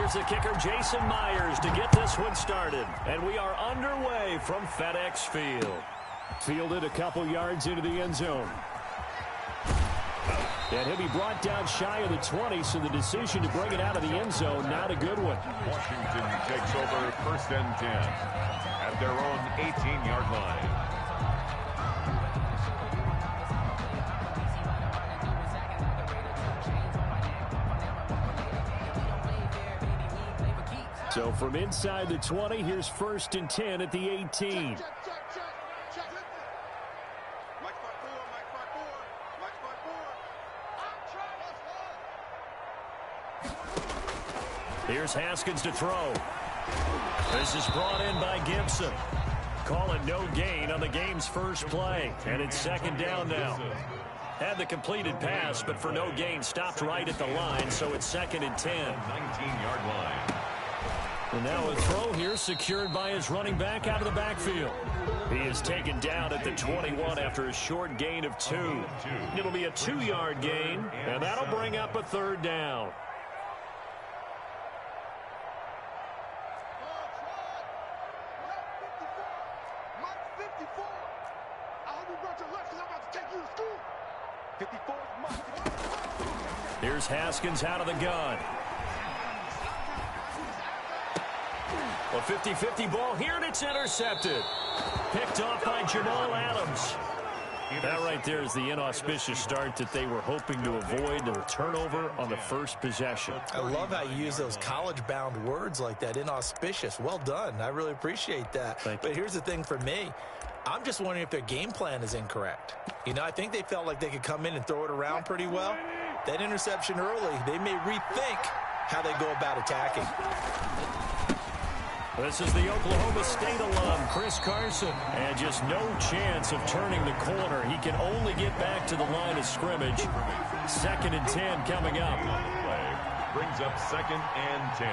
Here's the kicker, Jason Myers, to get this one started. And we are underway from FedEx Field. Fielded a couple yards into the end zone. And he'll be brought down shy of the 20, so the decision to bring it out of the end zone, not a good one. Washington takes over 1st and 10 at their own 18-yard line. So from inside the 20, here's 1st and 10 at the 18. Here's Haskins to throw. This is brought in by Gibson. Call it no gain on the game's first play. And it's 2nd down now. Had the completed pass, but for no gain, stopped right at the line, so it's 2nd and 10. 19-yard line. And now a throw here secured by his running back out of the backfield. He is taken down at the 21 after a short gain of 2. It'll be a 2-yard gain, and that'll bring up a 3rd down. Here's Haskins out of the gun. A 50-50 ball here, and it's intercepted. Picked off by Jamal Adams. That right there is the inauspicious start that they were hoping to avoid, a turnover on the first possession. I love how you use those college-bound words like that, inauspicious. Well done. I really appreciate that. But here's the thing for me. I'm just wondering if their game plan is incorrect. You know, I think they felt like they could come in and throw it around pretty well. That interception early, they may rethink how they go about attacking. This is the Oklahoma State alum, Chris Carson. And just no chance of turning the corner. He can only get back to the line of scrimmage. 2nd and 10 coming up. Play brings up 2nd and 10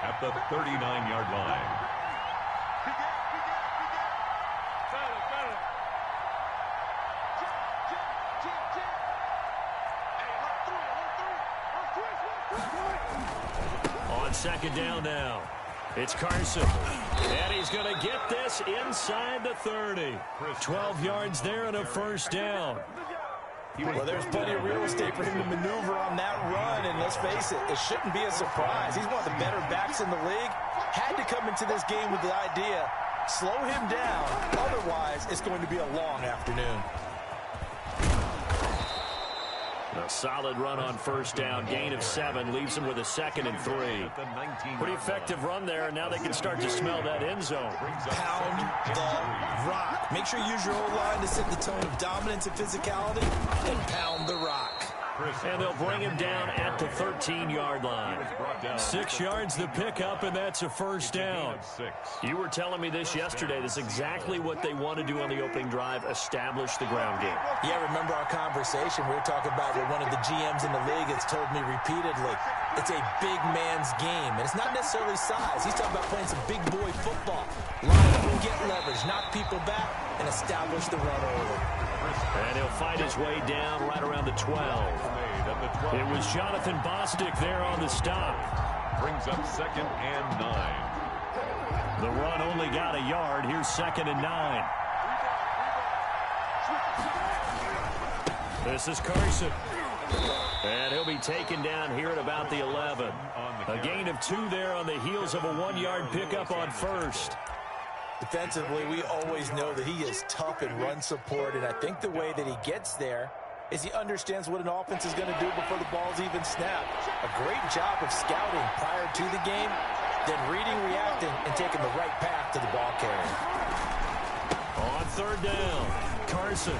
at the 39-yard line. On 2nd down now. It's Carson, and he's going to get this inside the 30. 12 yards there and a 1st down. Well, there's plenty of real estate for him to maneuver on that run, and let's face it, it shouldn't be a surprise. He's one of the better backs in the league. Had to come into this game with the idea, slow him down, otherwise it's going to be a long afternoon. A solid run on 1st down. Gain of 7 leaves him with a 2nd and 3. Pretty effective run there, and now they can start to smell that end zone. Pound the rock. Make sure you use your O-line to set the tone of dominance and physicality, and pound the rock. And they'll bring him down at the 13-yard line. 6 yards the pickup, and that's a 1st down. You were telling me this yesterday. This is exactly what they want to do on the opening drive, establish the ground game. Yeah, remember our conversation. We were talking about what one of the GMs in the league has told me repeatedly. It's a big man's game, and it's not necessarily size. He's talking about playing some big boy football. Line up and get leverage, knock people back, and establish the run early. And he'll fight his way down right around the 12. It was Jonathan Bostic there on the stop. Brings up 2nd and 9. The run only got a yard. Here's 2nd and 9. This is Carson. And he'll be taken down here at about the 11. A gain of 2 there on the heels of a 1-yard pickup on 1st. Defensively, we always know that he is tough in run support, and I think the way that he gets there is he understands what an offense is going to do before the ball's even snapped. A great job of scouting prior to the game, then reading, reacting, and taking the right path to the ball carrier. On 3rd down, Carson.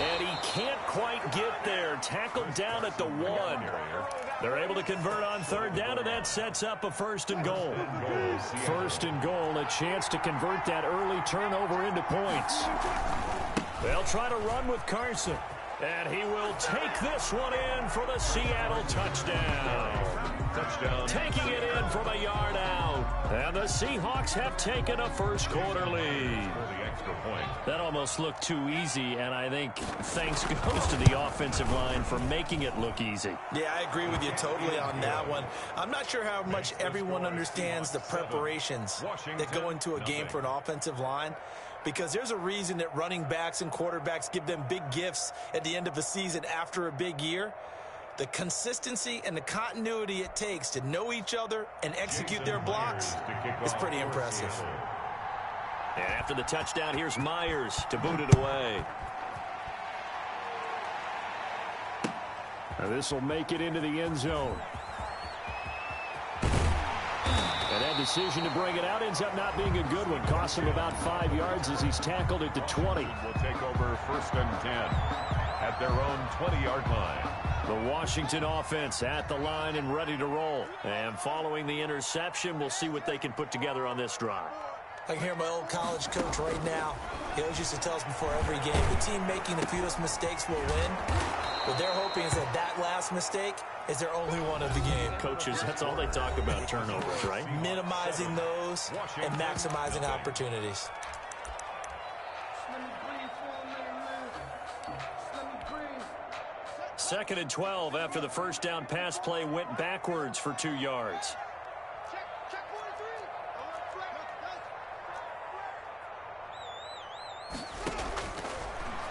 And he can't quite get there. Tackled down at the 1. They're able to convert on 3rd down, and that sets up a 1st and goal. 1st and goal, a chance to convert that early turnover into points. They'll try to run with Carson. And he will take this one in for the Seattle touchdown. Taking it in from a yard out. And the Seahawks have taken a first quarter lead. That almost looked too easy, and I think thanks goes to the offensive line for making it look easy. Yeah, I agree with you totally on that one. I'm not sure how much everyone understands the preparations that go into a game for an offensive line, because there's a reason that running backs and quarterbacks give them big gifts at the end of the season after a big year. The consistency and the continuity it takes to know each other and execute their blocks is pretty impressive. And after the touchdown, here's Myers to boot it away. This will make it into the end zone. And that decision to bring it out ends up not being a good one. Costs him about 5 yards as he's tackled at the 20. Will take over 1st and 10 at their own 20-yard line. The Washington offense at the line and ready to roll. And following the interception, we'll see what they can put together on this drive. I can hear my old college coach right now. He always used to tell us before every game, the team making the fewest mistakes will win. What they're hoping is that that last mistake is their only one of the game. Coaches, that's all they talk about, turnovers, right? Minimizing those and maximizing opportunities. Second and 12 after the first down pass play went backwards for 2 yards.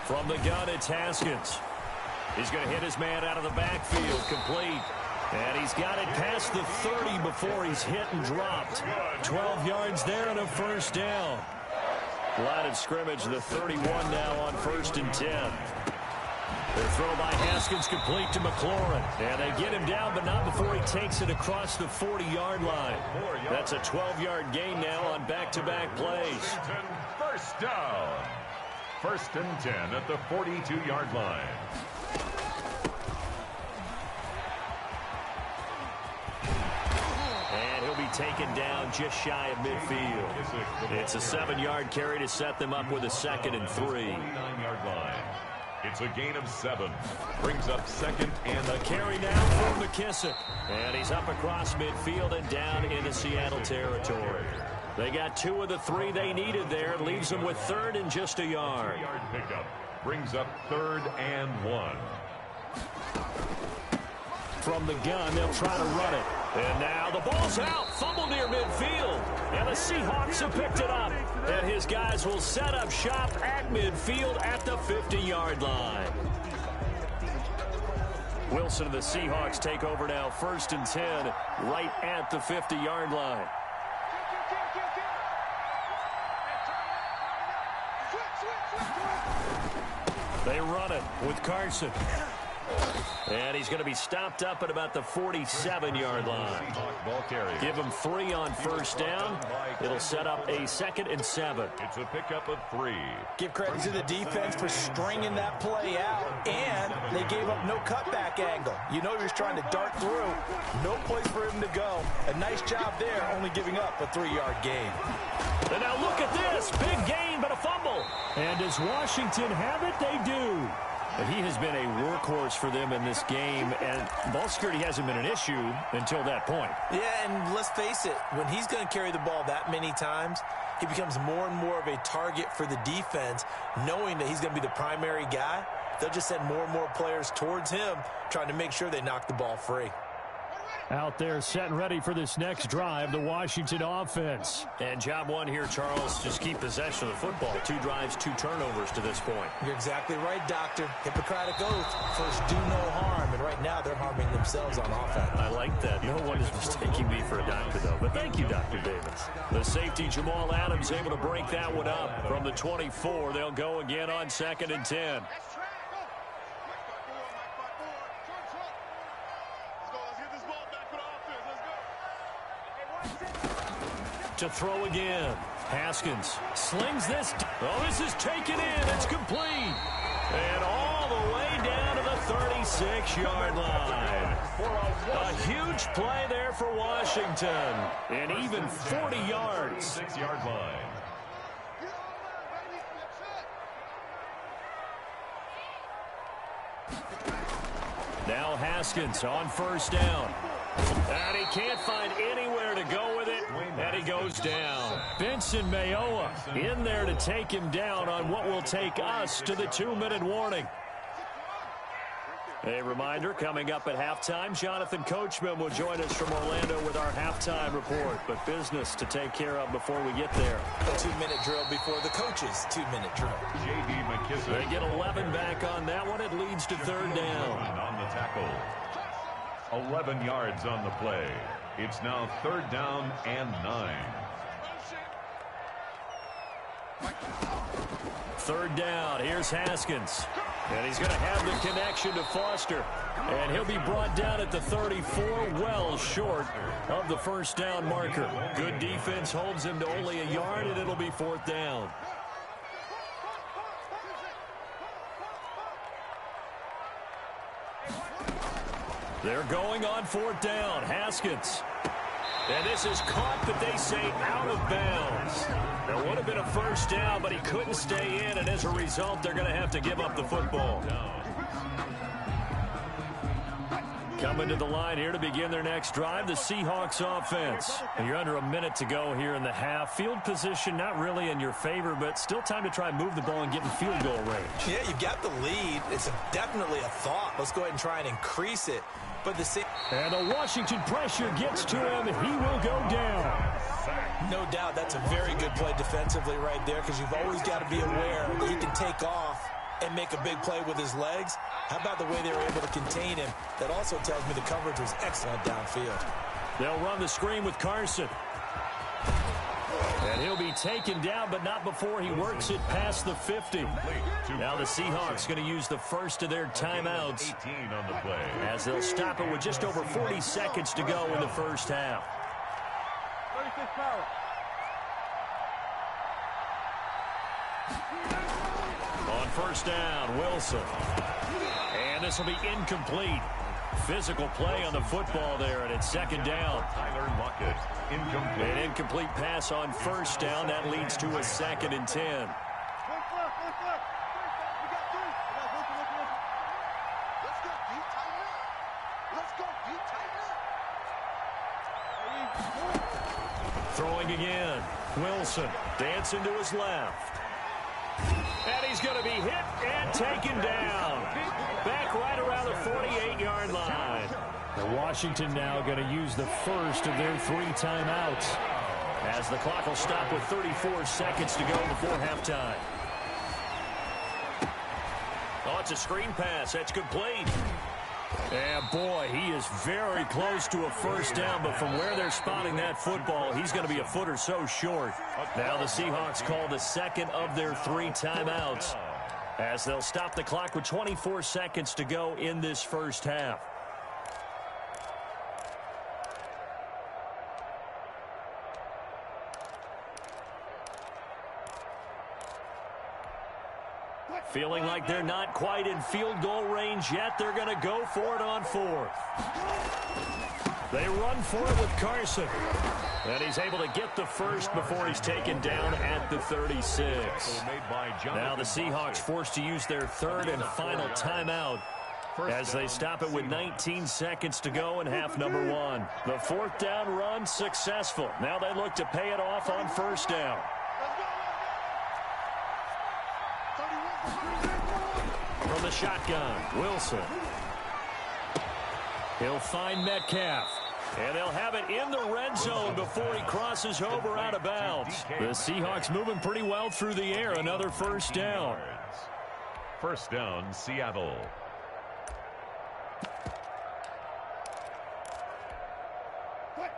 From the gun, it's Haskins. He's going to hit his man out of the backfield, complete. And he's got it past the 30 before he's hit and dropped. 12 yards there and a first down. Line of scrimmage, the 31 now on 1st and 10. The throw by Haskins complete to McLaurin. And they get him down, but not before he takes it across the 40-yard line. That's a 12-yard gain now on back-to-back plays. First down. 1st and 10 at the 42-yard line. And he'll be taken down just shy of midfield. It's a 7-yard carry to set them up with a 2nd and 3. 9-yard line. It's a gain of 7. Brings up 2nd and a carry now for McKissick. And he's up across midfield and down into Seattle territory. They got 2 of the 3 they needed there. Leaves them with 3rd and just a yard. 3-yard pickup. Brings up 3rd and 1. From the gun, they'll try to run it. And now the ball's out. Fumble near midfield. And the Seahawks have picked it up. And his guys will set up shop at midfield at the 50-yard line. Wilson and the Seahawks take over now 1st and 10 right at the 50-yard line. They run it with Carson. And he's going to be stopped up at about the 47-yard line. Give him 3 on 1st down. It'll set up a 2nd and 7. It's a pickup of 3. Give credit to the defense for stringing that play out, and they gave up no cutback angle. You know he was trying to dart through. No place for him to go. A nice job there, only giving up a 3-yard gain. And now look at this. Big gain, but a fumble. And does Washington have it? They do. And he has been a workhorse for them in this game, and ball security hasn't been an issue until that point. Yeah, and let's face it, when he's going to carry the ball that many times, he becomes more and more of a target for the defense, knowing that he's going to be the primary guy. They'll just send more and more players towards him, trying to make sure they knock the ball free. Out there set and ready for this next drive, the Washington offense. And job one here, Charles, just keep possession of the football. 2 drives, 2 turnovers to this point. You're exactly right, Doctor. Hippocratic oath. First, do no harm. And right now, they're harming themselves on offense. I like that. No one is mistaking me for a doctor, though. But thank you, Dr. Davis. The safety, Jamal Adams, able to break that one up. From the 24, they'll go again on 2nd and 10. To throw again. Haskins slings this. Oh, this is taken in. It's complete. And all the way down to the 36-yard line. A huge play there for Washington. And even 40 yards. 6-yard line. Now Haskins on 1st down. And he can't find anywhere to go with it. And he goes down. Benson Mayowa in there to take him down on what will take us to the 2-minute warning. A reminder, coming up at halftime, Jonathan Coachman will join us from Orlando with our halftime report. But business to take care of before we get there. A 2-minute drill before the coach's 2-minute drill. J.D. McKissick. They get 11 back on that one. It leads to third down. On the tackle. 11 yards on the play. It's now third down and 9. Third down. Here's Haskins. And he's going to have the connection to Foster. And he'll be brought down at the 34, well short of the first down marker. Good defense holds him to only a yard, and it'll be fourth down. They're going on fourth down. Haskins. And this is caught, but they say out of bounds. There would have been a first down, but he couldn't stay in, and as a result, they're going to have to give up the football. Coming to the line here to begin their next drive, the Seahawks offense. And you're under a minute to go here in the half. Field position not really in your favor, but still time to try and move the ball and get in field goal range. Yeah, you've got the lead. It's definitely a thought. Let's go ahead and try and increase it. But and the Washington pressure gets to him. He will go down. No doubt that's a very good play defensively right there, because you've always got to be aware that he can take off and make a big play with his legs. How about the way they were able to contain him? That also tells me the coverage was excellent downfield. They'll run the screen with Carson. And he'll be taken down, but not before he works it past the 50. Now the Seahawks going to use the first of their timeouts as they'll stop it with just over 40 seconds to go in the first half. On first down, Wilson. And this will be incomplete. Physical play on the football there, and it's second down. An incomplete pass on first down. That leads to a 2nd and 10. Throwing again. Wilson dancing to his left. And he's going to be hit and taken down. Back right around the 48-yard line. And Washington now going to use the first of their 3 timeouts, as the clock will stop with 34 seconds to go before halftime. Oh, it's a screen pass. That's complete. And boy, he is very close to a first down, but from where they're spotting that football, he's going to be a foot or so short. Now the Seahawks call the second of their 3 timeouts, as they'll stop the clock with 24 seconds to go in this first half. Feeling like they're not quite in field goal range yet. They're going to go for it on fourth. They run for it with Carson. And he's able to get the first before he's taken down at the 36. Now the Seahawks forced to use their 3rd and final timeout, as they stop it with 19 seconds to go in half number 1. The 4th down run successful. Now they look to pay it off on first down. From the shotgun, Wilson. He'll find Metcalf. And they'll have it in the red zone before he crosses over out of bounds. The Seahawks moving pretty well through the air. Another first down. First down, Seattle.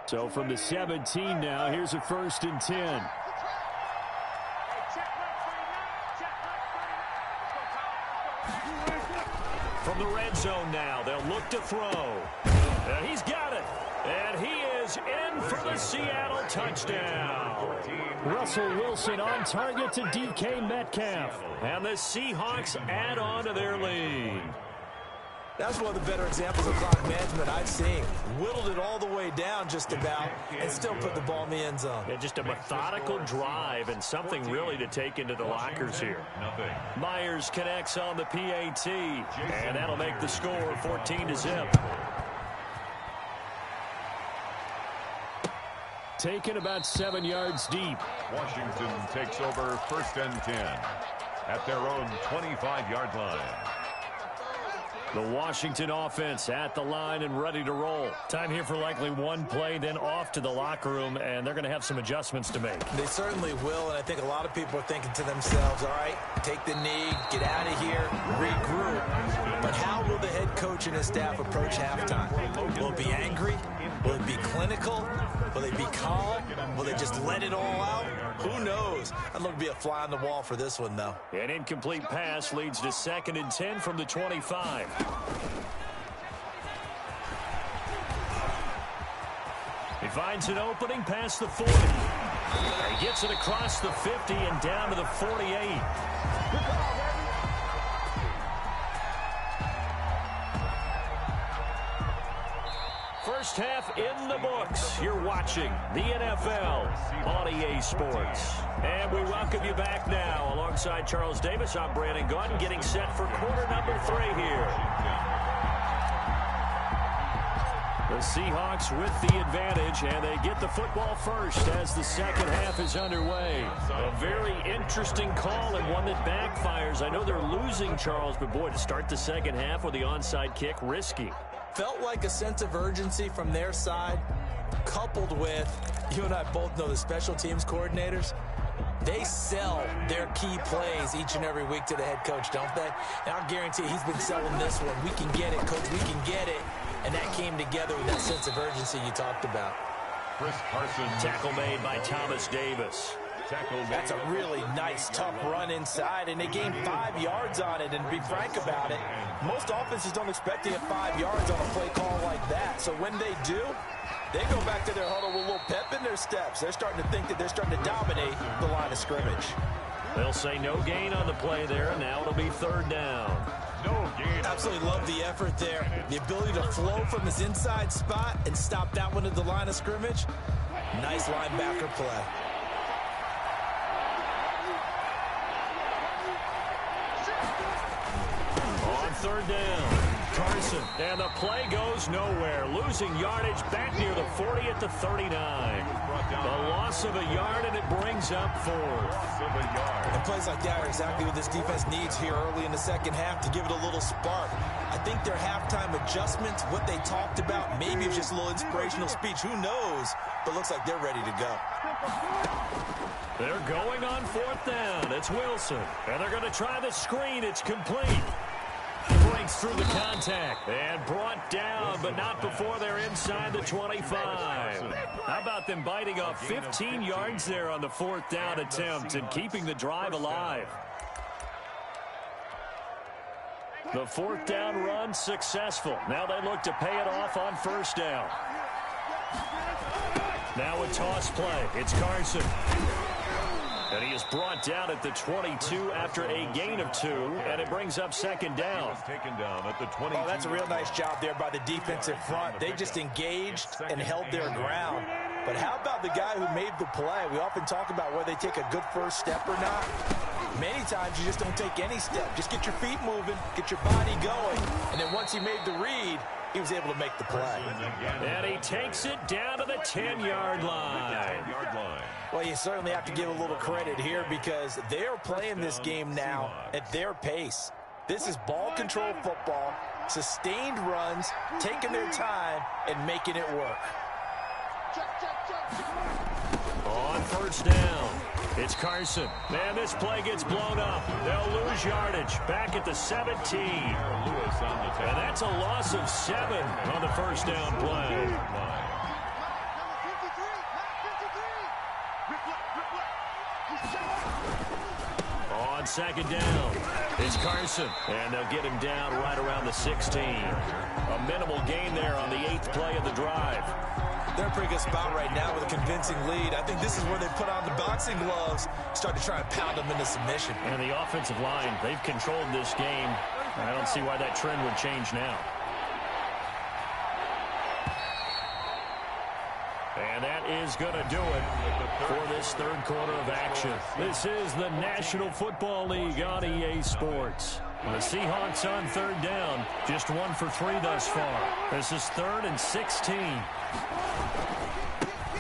So from the 17 now, here's a 1st and 10. From the red zone now, they'll look to throw. And he's got it. And he is in for the Seattle touchdown. Russell Wilson on target to DK Metcalf. And the Seahawks add on to their lead. That's one of the better examples of clock management I've seen. Whittled it all the way down just about and still put the ball in the end zone. Yeah, just a methodical drive and something really to take into the lockers here. Myers connects on the PAT, and that'll make the score 14-0. taken about 7 yards deep. Washington takes over 1st and 10 at their own 25-yard line. The Washington offense at the line and ready to roll. Time here for likely one play, then off to the locker room, and they're going to have some adjustments to make. They certainly will, and I think a lot of people are thinking to themselves, all right, take the knee, get out of here, regroup. But how will the head coach and his staff approach halftime? Will it be angry? Will it be clinical? Will they be calm? Will they just let it all out? Who knows? I'd love to be a fly on the wall for this one, though. An incomplete pass leads to 2nd and 10 from the 25. He finds an opening past the 40. He gets it across the 50 and down to the 48. First half in the books. You're watching the NFL on EA Sports. And we welcome you back now. Alongside Charles Davis, I'm Brandon Gaudin, getting set for quarter number 3 here. The Seahawks with the advantage, and they get the football first as the second half is underway. A very interesting call and one that backfires. I know they're losing, Charles, but boy, to start the second half with the onside kick, risky. Felt like a sense of urgency from their side, coupled with, you and I both know the special teams coordinators, they sell their key plays each and every week to the head coach, don't they? And I'll guarantee he's been selling this one. We can get it, coach, we can get it. And that came together with that sense of urgency you talked about. Chris Carson. Tackle made by Thomas Davis. That's a really nice, tough run inside, and they gained 5 yards on it. And to be frank about it, most offenses don't expect to get 5 yards on a play call like that. So when they do, they go back to their huddle with a little pep in their steps. They're starting to think that they're starting to dominate the line of scrimmage. They'll say no gain on the play there, and now it'll be 3rd down. No gain. Absolutely love the effort there. The ability to flow from his inside spot and stop that one at the line of scrimmage. Nice linebacker play. On 3rd down, Carson, and the play goes nowhere. Losing yardage back near the 40 at the 39. The loss of a yard, and it brings up 4th. And plays like that are exactly what this defense needs here early in the second half to give it a little spark. I think their halftime adjustments, what they talked about, maybe it's just a little inspirational speech. Who knows? But looks like they're ready to go. They're going on 4th down. It's Wilson. And they're going to try the screen. It's complete. Breaks through the contact and brought down, but not before they're inside the 25. How about them biting off 15 yards there on the 4th down attempt and keeping the drive alive? The 4th down run successful. Now they look to pay it off on 1st down. Now a toss play. It's Carson. And he is brought down at the 22 after a gain of 2, and it brings up 2nd down. Taken down at the 22. Oh, that's a real nice job there by the defensive front. They just engaged and held their ground. But how about the guy who made the play? We often talk about whether they take a good first step or not. Many times you just don't take any step. Just get your feet moving, get your body going, and then once he made the read, he was able to make the play. And he takes it down to the 10-yard line. Well, you certainly have to give a little credit here because they're playing this game now at their pace. This is ball control football, sustained runs, taking their time, and making it work. On 1st down, it's Carson. Man, this play gets blown up. They'll lose yardage back at the 17. And that's a loss of 7 on the 1st down play. On 2nd down, it's Carson. And they'll get him down right around the 16. A minimal gain there on the 8th play of the drive. They're in a pretty good spot right now with a convincing lead. I think this is where they put on the boxing gloves, start to try and pound them into submission. And the offensive line, they've controlled this game. I don't see why that trend would change now. And that is going to do it for this 3rd quarter of action. This is the National Football League on EA Sports. The Seahawks on 3rd down, just 1 for 3 thus far. This is 3rd and 16.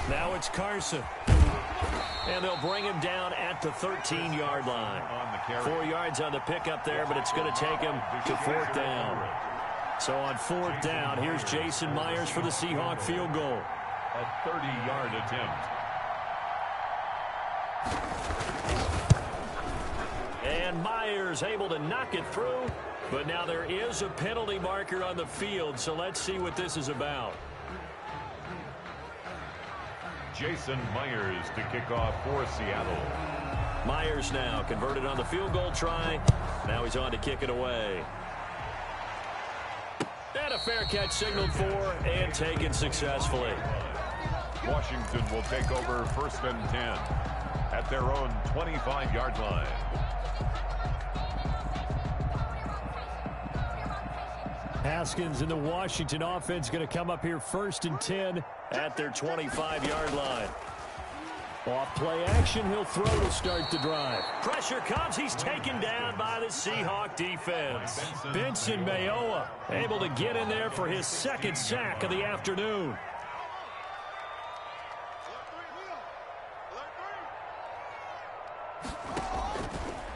Now it's Carson. And they'll bring him down at the 13-yard line. 4 yards on the pickup there, but it's going to take him to 4th down. So on 4th down, here's Jason Myers for the Seahawk field goal. A 30-yard attempt. And Myers able to knock it through, but now there is a penalty marker on the field, so let's see what this is about. Jason Myers to kick off for Seattle. Myers now converted on the field goal try. Now he's on to kick it away. And a fair catch signaled for and taken successfully. Washington will take over 1st and 10 at their own 25-yard line. Haskins and the Washington offense going to come up here 1st and 10 at their 25-yard line. Off play action, he'll throw to start the drive. Pressure comes, he's taken down by the Seahawk defense. Benson Mayowa able to get in there for his 2nd sack of the afternoon.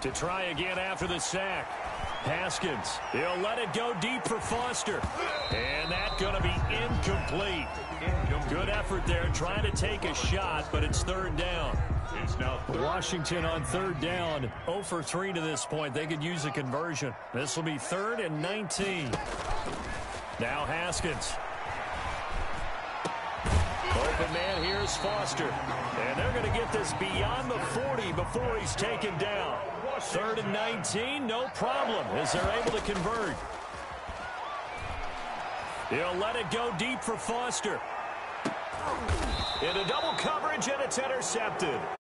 To try again after the sack. Haskins, he'll let it go deep for Foster. And that's going to be incomplete. Good effort there trying to take a shot, but it's 3rd down. It's now Washington on 3rd down. 0 for 3 to this point. They could use a conversion. This will be 3rd and 19. Now Haskins. Open man, here's Foster. And they're going to get this beyond the 40 before he's taken down. 3rd and 19, no problem, as they're able to convert. He'll let it go deep for Foster. Into double coverage, and it's intercepted.